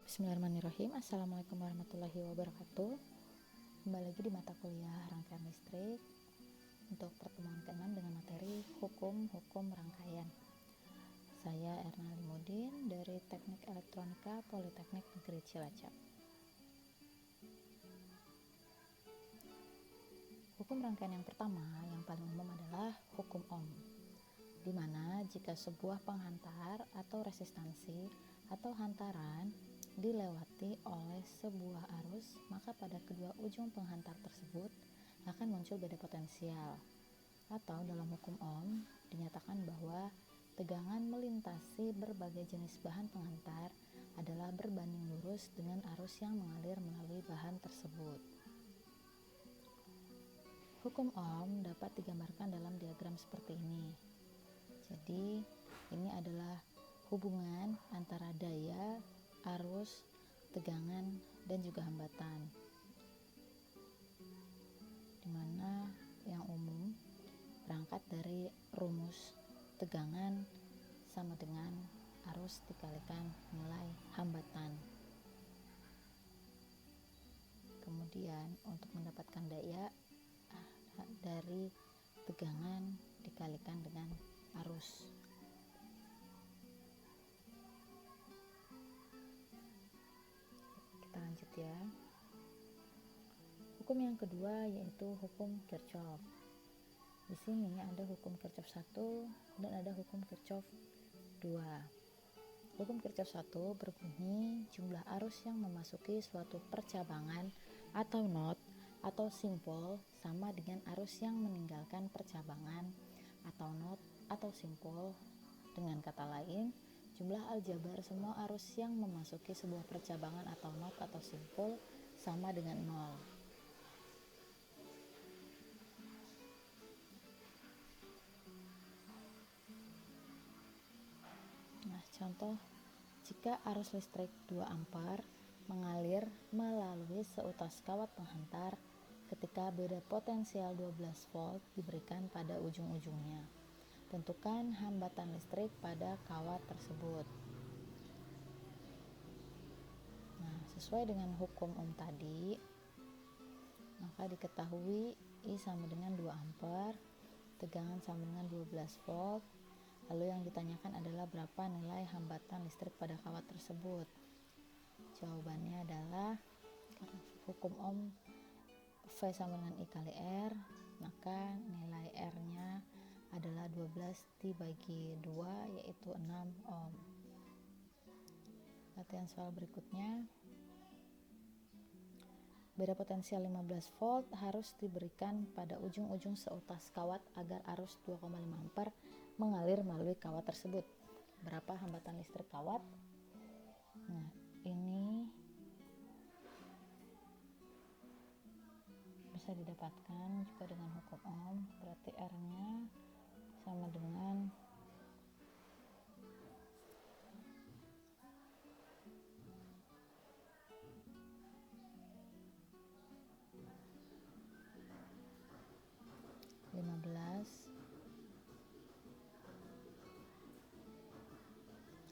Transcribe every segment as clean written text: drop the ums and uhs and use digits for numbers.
Bismillahirrahmanirrahim. Assalamualaikum warahmatullahi wabarakatuh. Kembali lagi di mata kuliah rangkaian listrik untuk pertemuan ke-6 dengan materi hukum rangkaian. Saya Erna Limudin dari Teknik Elektronika Politeknik Negeri Cilacap. Hukum rangkaian yang pertama yang paling umum adalah hukum Ohm, di mana jika sebuah penghantar atau resistansi atau hantaran dilewati oleh sebuah arus, maka pada kedua ujung penghantar tersebut akan muncul beda potensial. Atau dalam hukum Ohm dinyatakan bahwa tegangan melintasi berbagai jenis bahan penghantar adalah berbanding lurus dengan arus yang mengalir melalui bahan tersebut. Hukum Ohm dapat digambarkan dalam diagram seperti ini. Jadi, ini adalah hubungan antara daya, arus, tegangan, dan juga hambatan. Dimana yang umum berangkat dari rumus tegangan sama dengan arus dikalikan nilai hambatan. Kemudian untuk mendapatkan daya dari tegangan dikalikan dengan arus. Kita lanjut ya. Hukum yang kedua yaitu hukum Kirchhoff. Di sini ada hukum Kirchhoff 1 dan ada hukum Kirchhoff 2. Hukum Kirchhoff 1 berbunyi jumlah arus yang memasuki suatu percabangan atau node atau simpul sama dengan arus yang meninggalkan percabangan atau node atau simpul. Dengan kata lain, jumlah aljabar semua arus yang memasuki sebuah percabangan atau node atau simpul sama dengan 0. Nah, contoh, jika arus listrik 2 ampere mengalir melalui seutas kawat penghantar ketika beda potensial 12 volt diberikan pada ujung-ujungnya. Tentukan hambatan listrik pada kawat tersebut. Nah, sesuai dengan hukum Ohm tadi, maka diketahui I sama dengan 2 ampere, tegangan sama dengan 12 volt. Lalu yang ditanyakan adalah berapa nilai hambatan listrik pada kawat tersebut. Jawabannya adalah hukum Ohm V sama dengan I kali R, maka nilai R-nya adalah 12 dibagi 2 yaitu 6 ohm. Latihan soal berikutnya. Beda potensial 15 volt harus diberikan pada ujung-ujung seutas kawat agar arus 2,5 ampere mengalir melalui kawat tersebut. Berapa hambatan listrik kawat? Nah, ini bisa didapatkan juga dengan hukum Ohm, berarti R-nya sama dengan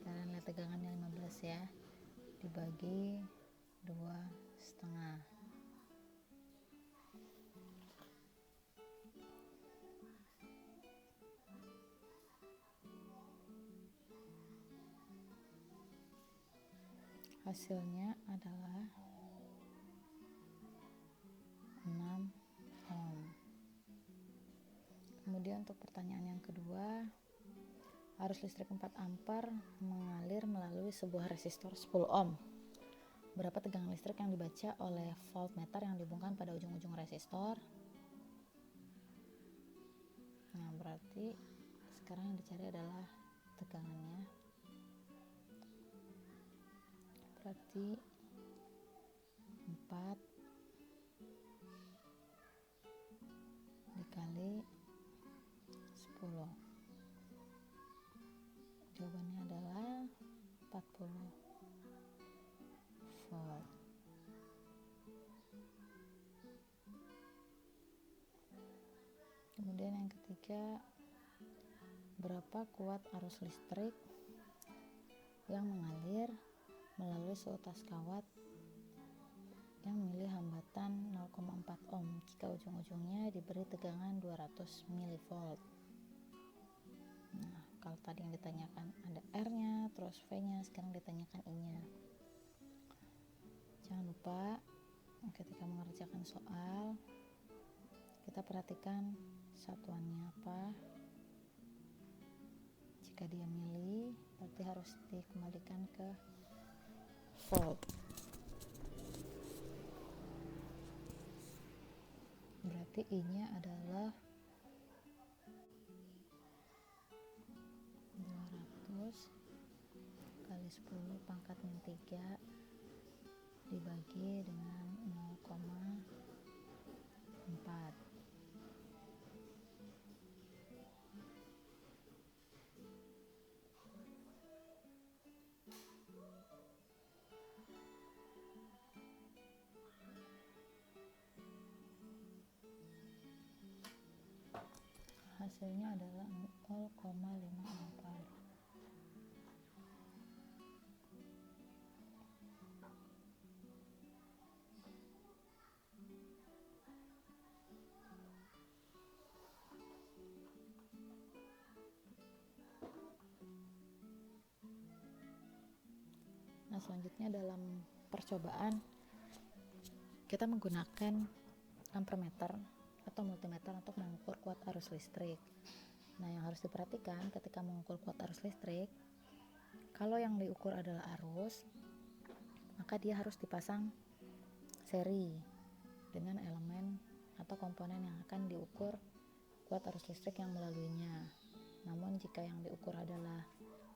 karena tegangannya 15 ya, dibagi 2,5. Hasilnya adalah 6 ohm. Kemudian untuk pertanyaan yang kedua, arus listrik 4 ampere mengalir melalui sebuah resistor 10 ohm. Berapa tegangan listrik yang dibaca oleh voltmeter yang dihubungkan pada ujung-ujung resistor? Nah, berarti sekarang yang dicari adalah tegangannya. Berarti 4 dikali 10. Jawabannya adalah 40 volt. Kemudian yang ketiga, berapa kuat arus listrik yang mengalir melalui arus seutas kawat yang memiliki hambatan 0,4 ohm jika ujung-ujungnya diberi tegangan 200 mV. Nah, kalau tadi yang ditanyakan ada R-nya, terus V-nya, sekarang ditanyakan I-nya. Jangan lupa ketika mengerjakan soal, kita perhatikan satuannya apa. Jika dia mili, berarti harus dikembalikan ke volt. Berarti I-nya adalah 200 kali 10 pangkat min 3 dibagi dengan 0,4. Hasilnya adalah 0,5 ampere. Nah, selanjutnya dalam percobaan kita menggunakan ampermeter atau multimeter untuk mengukur kuat arus listrik. Nah, yang harus diperhatikan ketika mengukur kuat arus listrik, kalau yang diukur adalah arus, maka dia harus dipasang seri dengan elemen atau komponen yang akan diukur kuat arus listrik yang melaluinya. Namun jika yang diukur adalah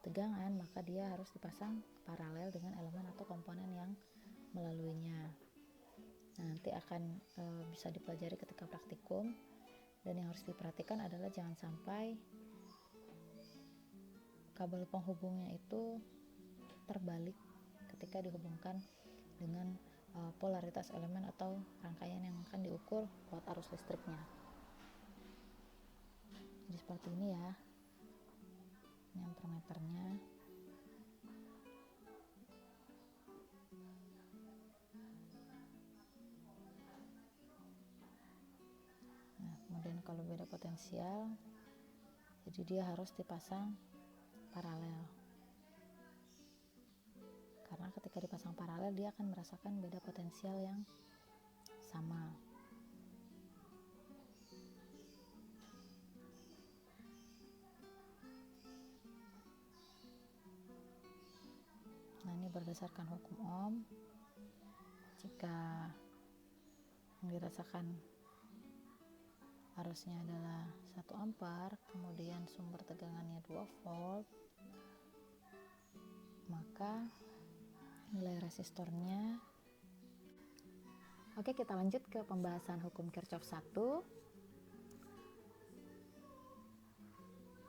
tegangan, maka dia harus dipasang paralel dengan elemen atau komponen yang melaluinya. Nah, nanti akan bisa dipelajari ketika praktikum. Dan yang harus diperhatikan adalah jangan sampai kabel penghubungnya itu terbalik ketika dihubungkan dengan polaritas elemen atau rangkaian yang akan diukur kuat arus listriknya. Jadi seperti ini ya, ini ampermeternya. Nah, kemudian kalau beda potensial, jadi dia harus dipasang paralel. Karena ketika dipasang paralel, dia akan merasakan beda potensial yang sama. Nah, ini berdasarkan hukum Ohm. Jika yang dirasakan arusnya adalah 1 ampere, kemudian sumber tegangannya 2 volt, maka nilai resistornya. Oke, kita lanjut ke pembahasan hukum Kirchhoff 1.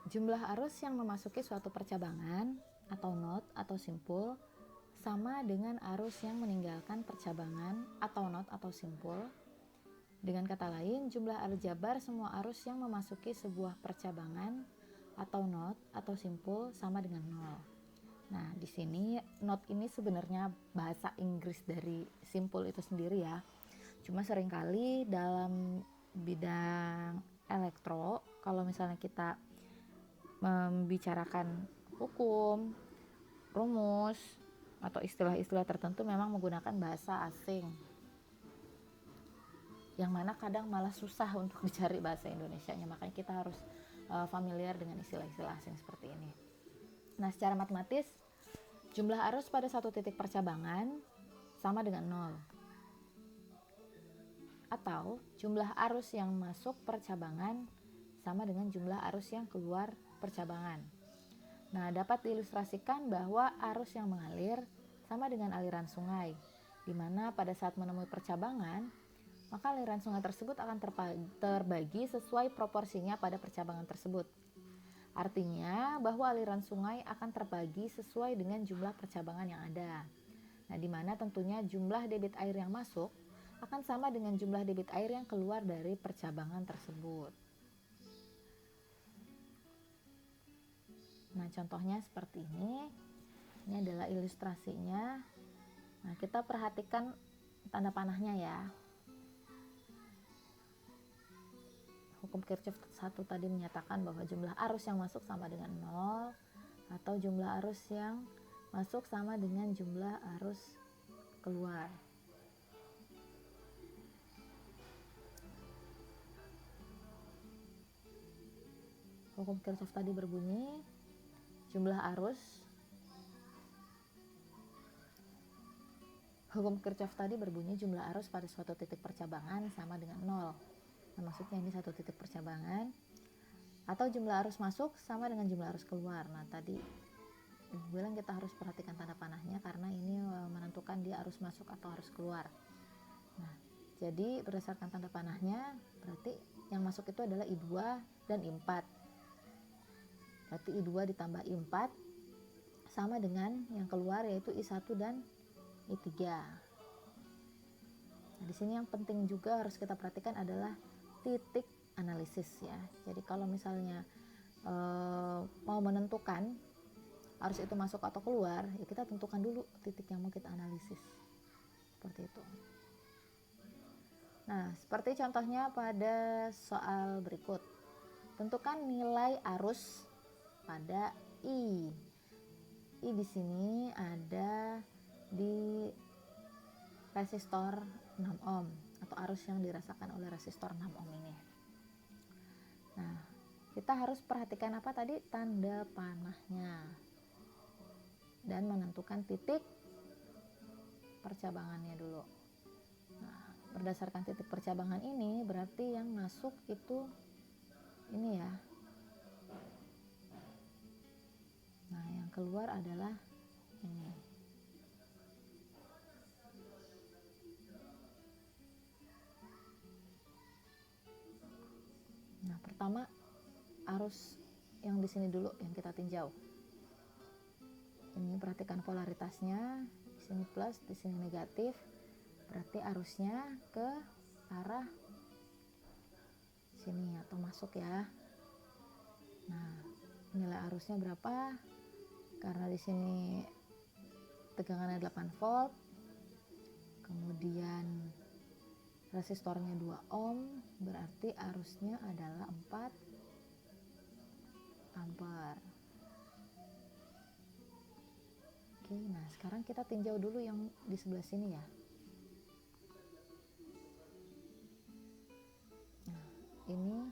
Jumlah arus yang memasuki suatu percabangan atau node atau simpul sama dengan arus yang meninggalkan percabangan atau node atau simpul. Dengan kata lain, jumlah aljabar semua arus yang memasuki sebuah percabangan atau node atau simpul sama dengan 0. Nah, di sini node ini sebenarnya bahasa Inggris dari simpul itu sendiri ya. Cuma seringkali dalam bidang elektro, kalau misalnya kita membicarakan hukum, rumus, atau istilah-istilah tertentu memang menggunakan bahasa asing. Yang mana kadang malah susah untuk dicari bahasa Indonesianya, makanya kita harus familiar dengan istilah-istilah asing seperti ini. Nah, secara matematis, jumlah arus pada satu titik percabangan sama dengan 0. Atau jumlah arus yang masuk percabangan sama dengan jumlah arus yang keluar percabangan. Nah, dapat diilustrasikan bahwa arus yang mengalir sama dengan aliran sungai, di mana pada saat menemui percabangan, maka aliran sungai tersebut akan terbagi sesuai proporsinya pada percabangan tersebut. Artinya bahwa aliran sungai akan terbagi sesuai dengan jumlah percabangan yang ada. Nah, di mana tentunya jumlah debit air yang masuk akan sama dengan jumlah debit air yang keluar dari percabangan tersebut. Nah, contohnya seperti ini. Ini adalah ilustrasinya. Nah, kita perhatikan tanda panahnya ya. Hukum Kirchhoff 1 tadi menyatakan bahwa jumlah arus yang masuk sama dengan 0, atau jumlah arus yang masuk sama dengan jumlah arus keluar. Hukum Kirchhoff tadi berbunyi jumlah arus pada suatu titik percabangan sama dengan 0. Nah, maksudnya ini satu titik percabangan, atau jumlah arus masuk sama dengan jumlah arus keluar. Nah, tadi bilang kita harus perhatikan tanda panahnya karena ini menentukan dia arus masuk atau arus keluar. Nah, jadi berdasarkan tanda panahnya berarti yang masuk itu adalah I2 dan I4. Berarti I2 ditambah I4 sama dengan yang keluar yaitu I1 dan I3. Nah, di sini yang penting juga harus kita perhatikan adalah titik analisis ya. Jadi kalau misalnya mau menentukan arus itu masuk atau keluar, ya kita tentukan dulu titik yang mau kita analisis. Seperti itu. Nah, seperti contohnya pada soal berikut. Tentukan nilai arus pada I. I di sini ada di resistor 6 ohm atau arus yang dirasakan oleh resistor 6 ohm ini. Nah, kita harus perhatikan apa tadi? Tanda panahnya dan menentukan titik percabangannya dulu. Nah, berdasarkan titik percabangan ini berarti yang masuk itu ini ya. Nah, yang keluar adalah ini. Nah, pertama arus yang di sini dulu yang kita tinjau. Ini perhatikan polaritasnya, di sini plus, di sini negatif. Berarti arusnya ke arah sini atau masuk ya. Nah, nilai arusnya berapa? Karena di sini tegangannya 8 volt. Kemudian resistornya 2 ohm, berarti arusnya adalah 4 ampere. Oke, nah sekarang kita tinjau dulu yang di sebelah sini ya. Nah, ini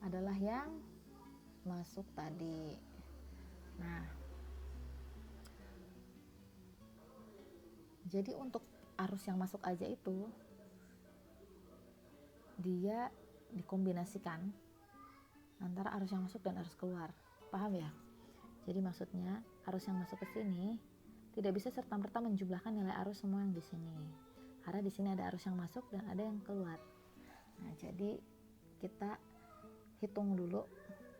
adalah yang masuk tadi. Nah, jadi untuk arus yang masuk aja itu dia dikombinasikan antara arus yang masuk dan arus keluar. Paham ya? Jadi maksudnya arus yang masuk ke sini tidak bisa serta-merta menjumlahkan nilai arus semua yang di sini. Karena di sini ada arus yang masuk dan ada yang keluar. Nah, jadi kita hitung dulu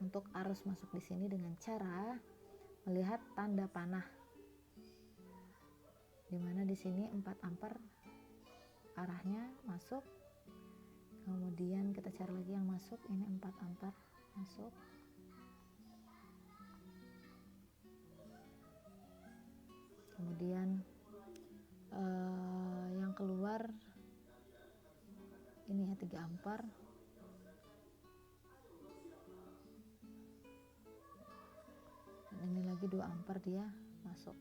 untuk arus masuk di sini dengan cara melihat tanda panah. Dimana di sini 4 ampere arahnya masuk. Kemudian kita cari lagi yang masuk, ini 4 ampere masuk. Kemudian yang keluar ini ya 3 ampere. Dan ini lagi 2 ampere dia masuk.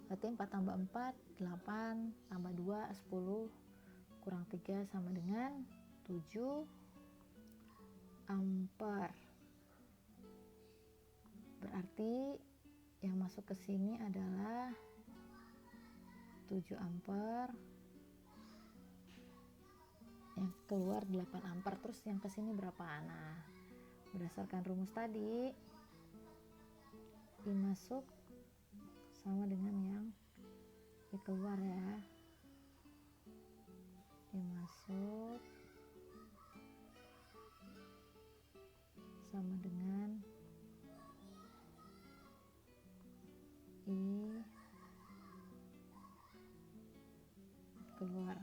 Berarti 4 tambah 4, 8, tambah 2, 10, kurang 3 sama dengan 7 ampere. Berarti yang masuk ke sini adalah 7 ampere, yang keluar 8 ampere. Terus yang ke sini berapa? Nah, berdasarkan rumus tadi, I masuk sama dengan yang I keluar ya. I masuk sama dengan I keluar.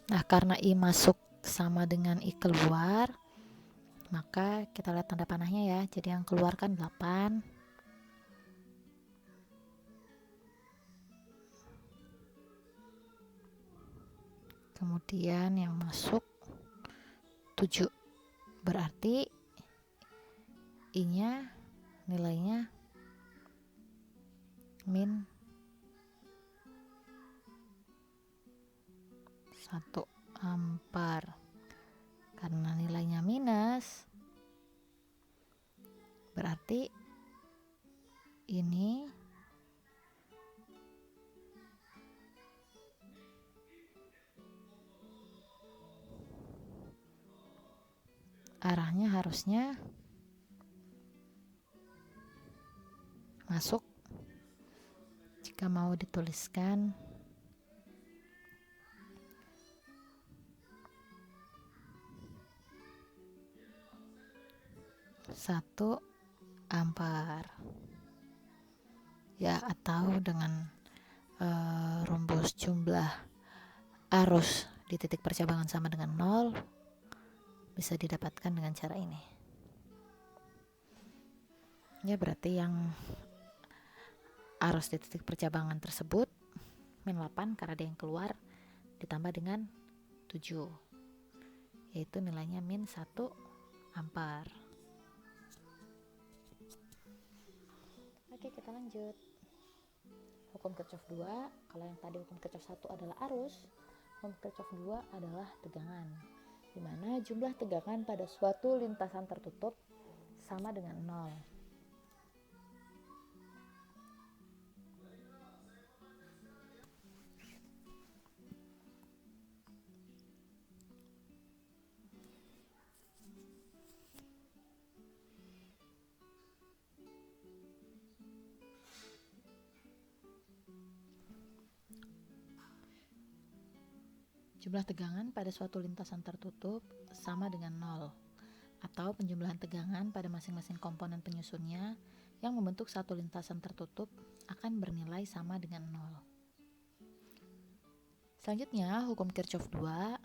Nah, karena I masuk sama dengan I keluar, maka kita lihat tanda panahnya ya. Jadi yang keluar kan 8, kemudian yang masuk 7, berarti I nya nilainya min 1 ampere. Karena nilainya minus, berarti ini arahnya harusnya masuk. Jika mau dituliskan 1 ampere ya, atau dengan rumus jumlah arus di titik percabangan sama dengan 0 bisa didapatkan dengan cara ini ya. Berarti yang arus di titik percabangan tersebut min 8 karena dia yang keluar, ditambah dengan 7, yaitu nilainya min 1 ampere. Oke, kita lanjut. Hukum Kirchhoff 2, kalau yang tadi hukum Kirchhoff 1 adalah arus, hukum Kirchhoff 2 adalah tegangan, di mana jumlah tegangan pada suatu lintasan tertutup sama dengan 0. Jumlah tegangan pada suatu lintasan tertutup sama dengan 0, atau penjumlahan tegangan pada masing-masing komponen penyusunnya yang membentuk satu lintasan tertutup akan bernilai sama dengan 0. Selanjutnya, hukum Kirchhoff 2,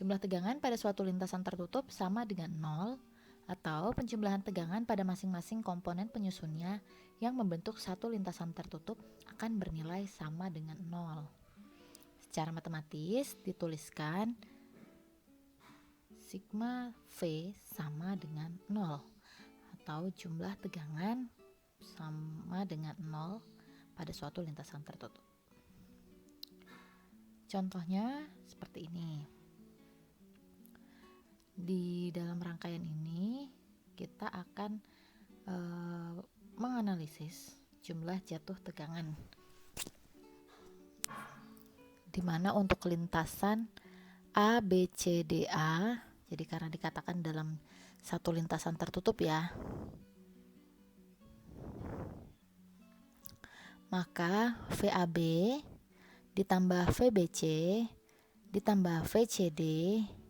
jumlah tegangan pada suatu lintasan tertutup sama dengan 0, atau penjumlahan tegangan pada masing-masing komponen penyusunnya yang membentuk satu lintasan tertutup akan bernilai sama dengan 0. Secara matematis dituliskan sigma V sama dengan 0, atau jumlah tegangan sama dengan 0 pada suatu lintasan tertutup. Contohnya seperti ini. Di dalam rangkaian ini kita akan menganalisis jumlah jatuh tegangan, di mana untuk lintasan A, B, C, D, A, jadi karena dikatakan dalam satu lintasan tertutup ya, maka VAB ditambah VBC ditambah VCD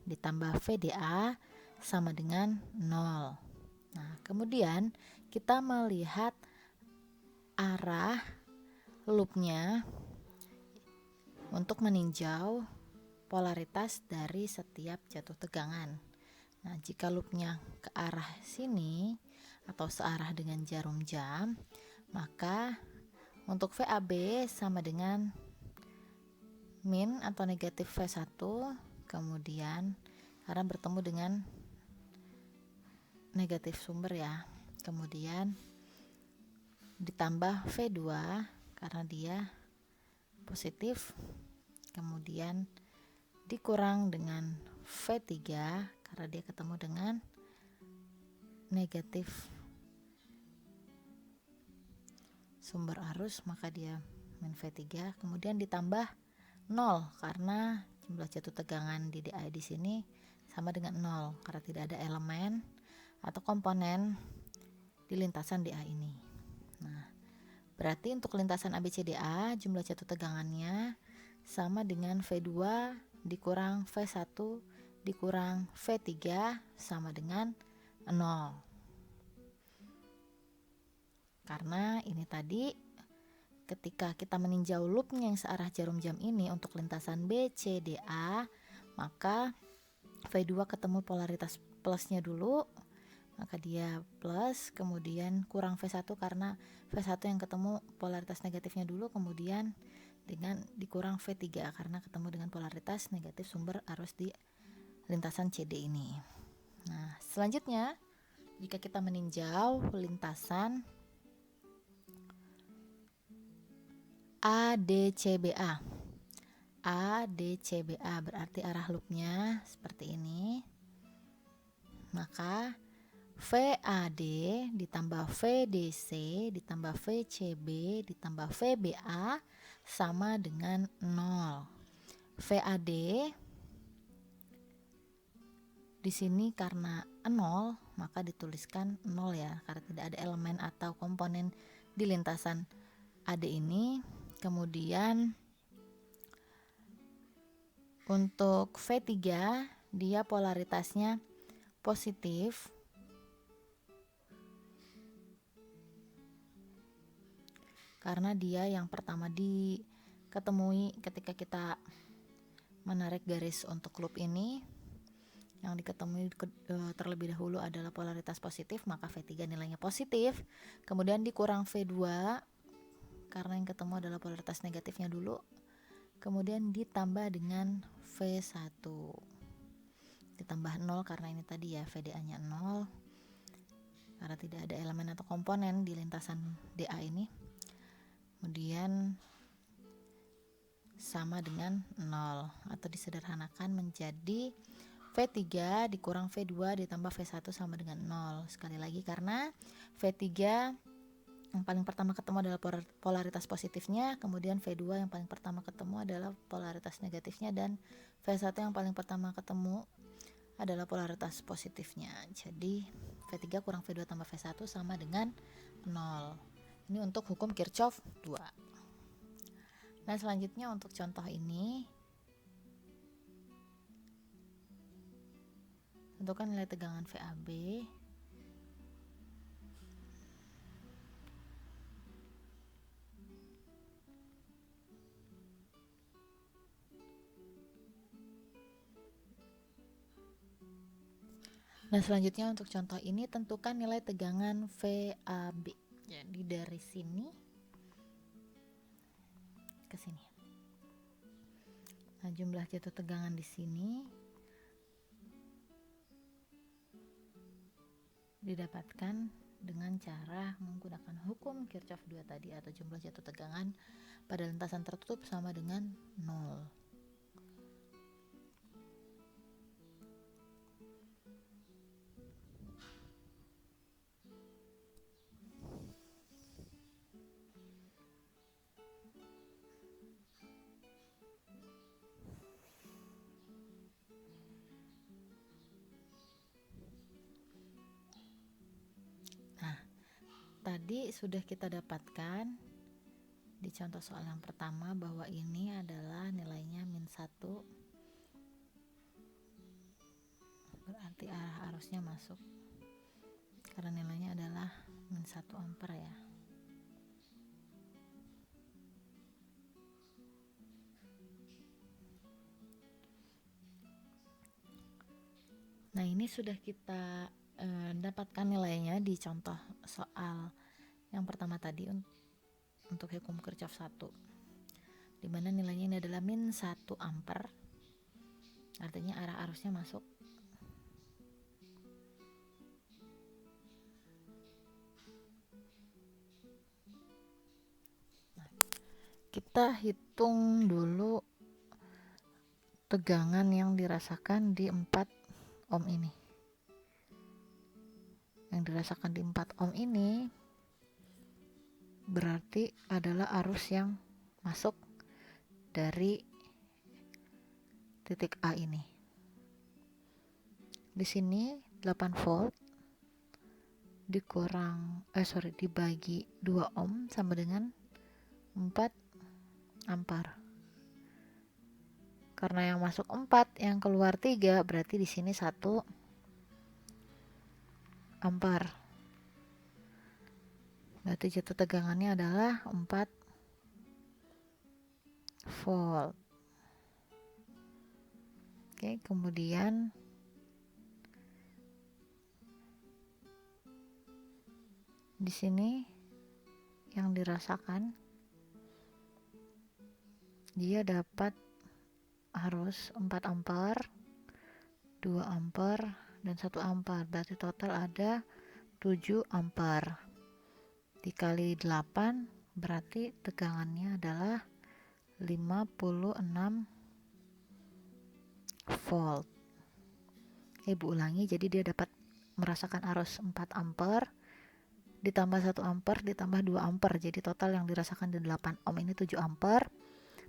ditambah VDA sama dengan 0. Nah, kemudian kita melihat arah loopnya untuk meninjau polaritas dari setiap jatuh tegangan. Nah, jika loopnya ke arah sini atau searah dengan jarum jam, maka untuk VAB sama dengan min atau negatif V1, kemudian karena bertemu dengan negatif sumber ya, kemudian ditambah V2 karena dia positif, kemudian dikurang dengan V3 karena dia ketemu dengan negatif sumber arus, maka dia min V3, kemudian ditambah 0 karena jumlah jatuh tegangan di DA di sini sama dengan 0 karena tidak ada elemen atau komponen di lintasan DA ini. Nah, berarti untuk lintasan ABCDA jumlah jatuh tegangannya sama dengan V2 dikurang V1 dikurang V3 sama dengan 0. Karena ini tadi ketika kita meninjau loopnya yang searah jarum jam ini untuk lintasan BCDA, maka V2 ketemu polaritas plusnya dulu, maka dia plus, kemudian kurang V1 karena V1 yang ketemu polaritas negatifnya dulu, kemudian dengan dikurang V3 karena ketemu dengan polaritas negatif sumber arus di lintasan CD ini. Nah, selanjutnya jika kita meninjau lintasan ADCBA. ADCBA berarti arah loopnya seperti ini. Maka VAD ditambah VDC ditambah VCB ditambah VBA sama dengan 0. VAD di sini karena 0 maka dituliskan 0 ya, karena tidak ada elemen atau komponen di lintasan AD ini. Kemudian untuk V3 dia polaritasnya positif karena dia yang pertama diketemui ketika kita menarik garis untuk loop ini. Yang diketemui terlebih dahulu adalah polaritas positif, maka V3 nilainya positif. Kemudian dikurang V2 karena yang ketemu adalah polaritas negatifnya dulu. Kemudian ditambah dengan V1 ditambah 0 karena ini tadi ya VDA nya 0 karena tidak ada elemen atau komponen di lintasan DA ini. Kemudian sama dengan 0 atau disederhanakan menjadi V3 dikurang V2 ditambah V1 sama dengan 0. Sekali lagi karena V3 yang paling pertama ketemu adalah polaritas positifnya, kemudian V2 yang paling pertama ketemu adalah polaritas negatifnya, dan V1 yang paling pertama ketemu adalah polaritas positifnya. Jadi V3 kurang V2 tambah V1 sama dengan 0. Ini untuk hukum Kirchhoff 2. Nah, selanjutnya untuk contoh ini, tentukan nilai tegangan VAB. Nah, selanjutnya untuk contoh ini tentukan nilai tegangan VAB. Jadi dari sini ke sini. Nah, jumlah jatuh tegangan di sini didapatkan dengan cara menggunakan hukum Kirchhoff 2 tadi, atau jumlah jatuh tegangan pada lintasan tertutup sama dengan 0. Tadi sudah kita dapatkan di contoh soal yang pertama bahwa ini adalah nilainya -1, berarti arah arusnya masuk karena nilainya adalah -1 ampere ya. Nah, ini sudah kita dapatkan nilainya di contoh soal yang pertama tadi untuk hukum Kirchhoff 1, di mana nilainya ini adalah -1 ampere, artinya arah arusnya masuk. Nah, kita hitung dulu tegangan yang dirasakan di 4 ohm ini. Yang dirasakan di 4 ohm ini berarti adalah arus yang masuk dari titik A ini. Di sini 8 volt dibagi 2 ohm sama dengan 4 ampere. Karena yang masuk 4, yang keluar 3, berarti di sini 1 ampere. Berarti jatuh tegangannya adalah 4 volt. Oke, kemudian di sini yang dirasakan dia dapat arus 4 ampere, 2 ampere, dan 1 ampere. Berarti total ada 7 ampere. Dikali 8 berarti tegangannya adalah 56 volt. Ibu ulangi, jadi dia dapat merasakan arus 4 ampere ditambah 1 ampere ditambah 2 ampere. Jadi total yang dirasakan di 8 ohm ini 7 ampere.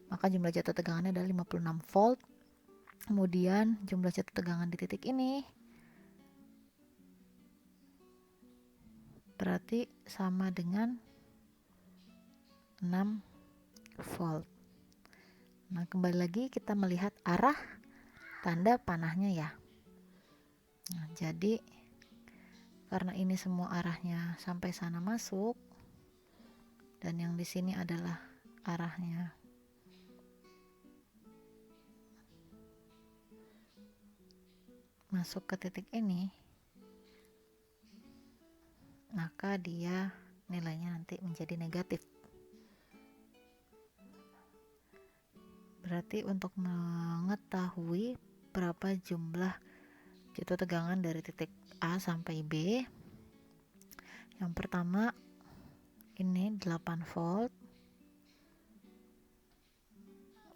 Maka jumlah jatuh tegangannya adalah 56 volt. Kemudian jumlah jatuh tegangan di titik ini berarti sama dengan 6 volt. Nah, kembali lagi kita melihat arah tanda panahnya ya. Nah, jadi karena ini semua arahnya sampai sana masuk, dan yang di sini adalah arahnya masuk ke titik ini, maka dia nilainya nanti menjadi negatif. Berarti untuk mengetahui berapa jumlah jatuh tegangan dari titik A sampai B, yang pertama ini 8 volt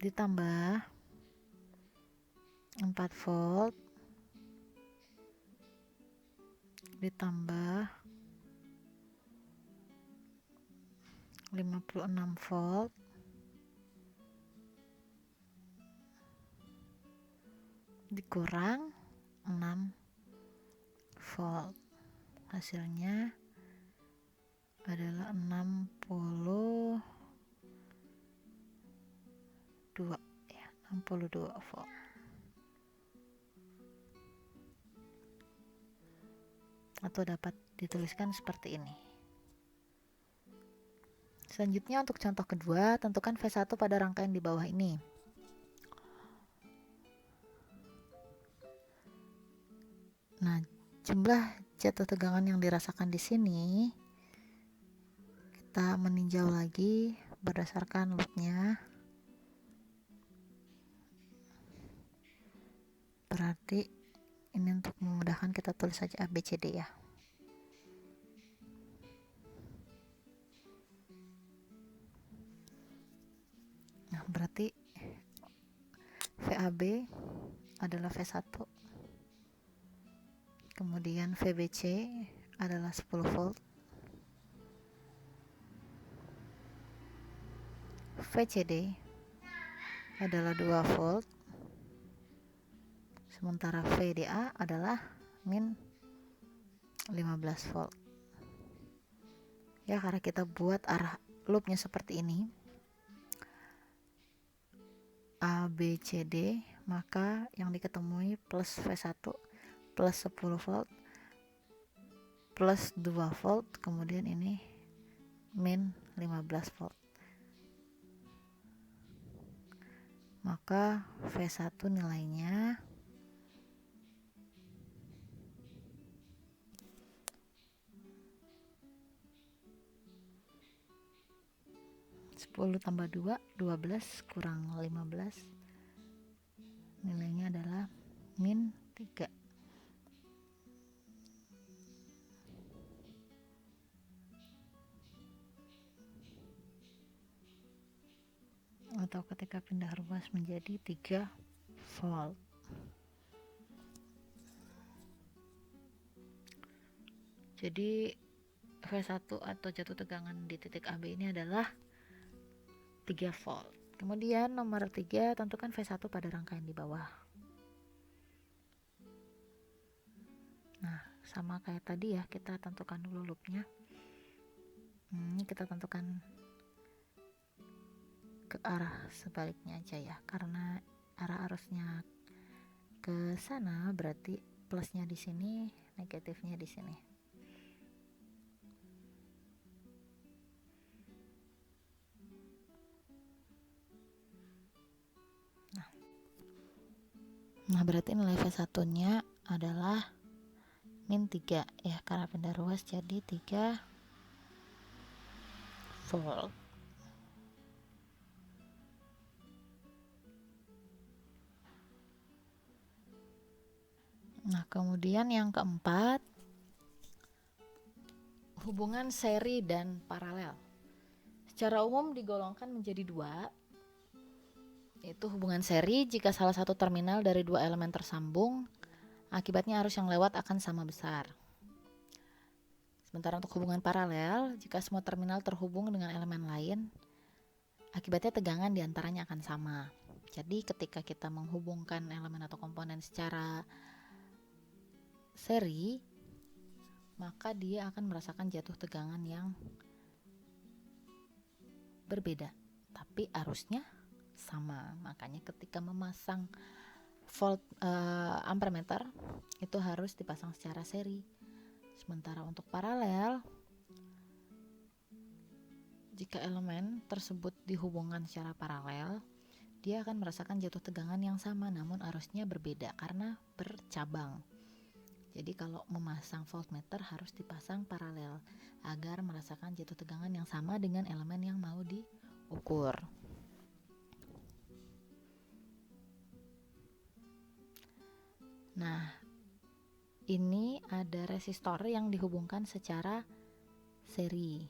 ditambah 4 volt ditambah 56 volt dikurang 6 volt, hasilnya adalah 62 ya, 62 volt. Atau dapat dituliskan seperti ini. Selanjutnya untuk contoh kedua, tentukan V1 pada rangkaian di bawah ini. Nah, jumlah jatuh tegangan yang dirasakan di sini kita meninjau lagi berdasarkan loopnya. Berarti ini untuk memudahkan kita tulis saja ABCD ya. Nah, berarti VAB adalah V1, kemudian VBC adalah 10 volt, VCD adalah 2 volt, sementara VDA adalah min 15 volt. Ya, karena kita buat arah loopnya seperti ini, A, B, C, D, maka yang diketemui plus V1 plus 10 volt plus 2 volt, kemudian ini min 15 volt. Maka V1 nilainya 10 tambah 2, 12 kurang 15, nilainya adalah min 3. Atau ketika pindah ruas menjadi 3 volt. Jadi V1 atau jatuh tegangan di titik AB ini adalah 3 volt. Kemudian nomor 3, tentukan V1 pada rangkaian di bawah. Nah, sama kayak tadi ya, kita tentukan dulu loopnya. Ini kita tentukan ke arah sebaliknya aja ya, karena arah arusnya ke sana, berarti plusnya di sini, negatifnya di sini. Nah, berarti nilai V1-nya adalah min 3 ya, karena pindah ruas jadi 3 volt. Nah, kemudian yang keempat, hubungan seri dan paralel. Secara umum digolongkan menjadi dua, yaitu hubungan seri jika salah satu terminal dari dua elemen tersambung, akibatnya arus yang lewat akan sama besar. Sementara untuk hubungan paralel, jika semua terminal terhubung dengan elemen lain, akibatnya tegangan diantaranya akan sama. Jadi ketika kita menghubungkan elemen atau komponen secara seri, maka dia akan merasakan jatuh tegangan yang berbeda, tapi arusnya sama. Makanya ketika memasang ampermeter itu harus dipasang secara seri. Sementara untuk paralel, jika elemen tersebut dihubungkan secara paralel, dia akan merasakan jatuh tegangan yang sama, namun arusnya berbeda karena bercabang. Jadi kalau memasang voltmeter harus dipasang paralel agar merasakan jatuh tegangan yang sama dengan elemen yang mau diukur. Nah, ini ada resistor yang dihubungkan secara seri.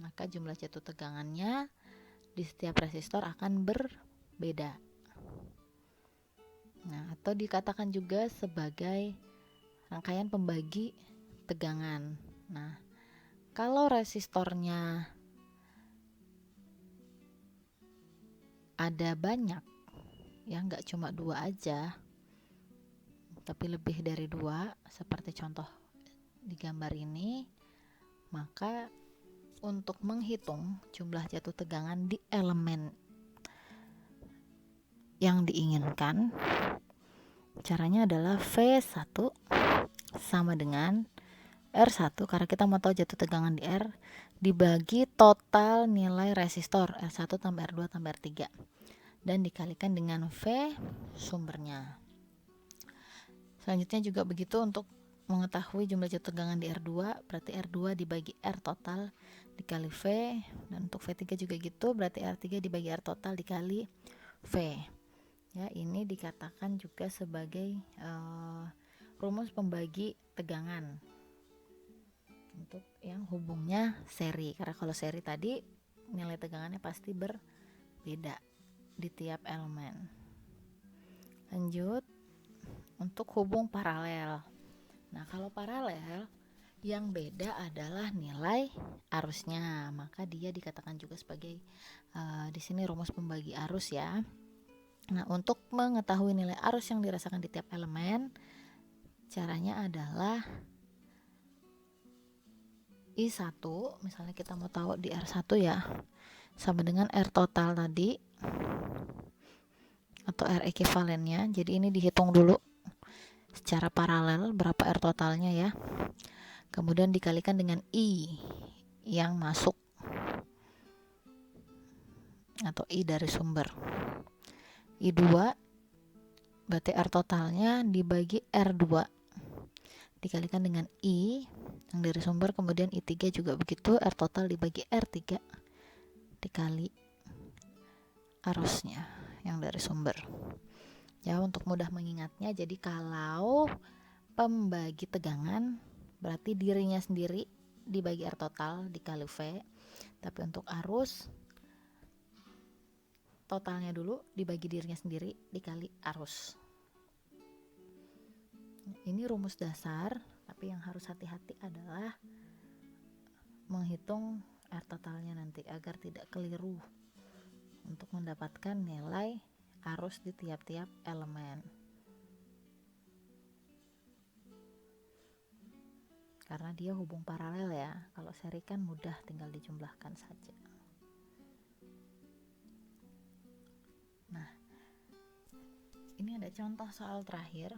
Maka jumlah jatuh tegangannya di setiap resistor akan berbeda. Nah, atau dikatakan juga sebagai rangkaian pembagi tegangan. Nah, kalau resistornya ada banyak, ya nggak cuma dua aja, tapi lebih dari dua, seperti contoh di gambar ini, maka untuk menghitung jumlah jatuh tegangan di elemen yang diinginkan, caranya adalah V1 sama dengan R1, karena kita mau tahu jatuh tegangan di R, dibagi total nilai resistor R1 tambah R2 tambah R3 dan dikalikan dengan V sumbernya. Selanjutnya juga begitu untuk mengetahui jumlah jatuh tegangan di R2, berarti R2 dibagi R total dikali V, dan untuk V3 juga gitu, berarti R3 dibagi R total dikali V. Ya, ini dikatakan juga sebagai rumus pembagi tegangan untuk yang hubungnya seri, karena kalau seri tadi nilai tegangannya pasti berbeda di tiap elemen. Lanjut untuk hubung paralel. Nah, kalau paralel yang beda adalah nilai arusnya, maka dia dikatakan juga sebagai di sini rumus pembagi arus ya. Nah, untuk mengetahui nilai arus yang dirasakan di tiap elemen, caranya adalah I1, misalnya kita mau tahu di R1 ya, sama dengan R total tadi atau R ekivalennya. Jadi ini dihitung dulu secara paralel berapa R totalnya ya. Kemudian dikalikan dengan I yang masuk atau I dari sumber. I2 berarti R totalnya dibagi R2 dikalikan dengan I yang dari sumber, kemudian I3 juga begitu, R total dibagi R3 dikali arusnya yang dari sumber. Ya, untuk mudah mengingatnya, jadi kalau pembagi tegangan berarti dirinya sendiri dibagi R total dikali V, tapi untuk arus totalnya dulu dibagi dirinya sendiri dikali arus. Ini rumus dasar, tapi yang harus hati-hati adalah menghitung R totalnya nanti agar tidak keliru untuk mendapatkan nilai arus di tiap-tiap elemen. Karena dia hubung paralel ya, kalau seri kan mudah, tinggal dijumlahkan saja. Nah, ini ada contoh soal terakhir.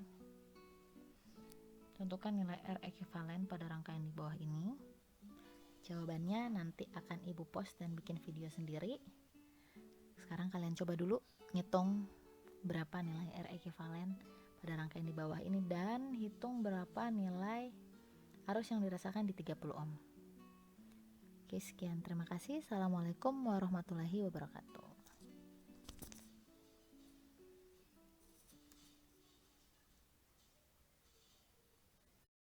Tentukan nilai R ekivalen pada rangkaian di bawah ini. Jawabannya nanti akan Ibu post dan bikin video sendiri. Sekarang kalian coba dulu ngitung berapa nilai R ekivalen pada rangkaian di bawah ini dan hitung berapa nilai arus yang dirasakan di 30 ohm. Oke, sekian. Terima kasih. Assalamualaikum warahmatullahi wabarakatuh.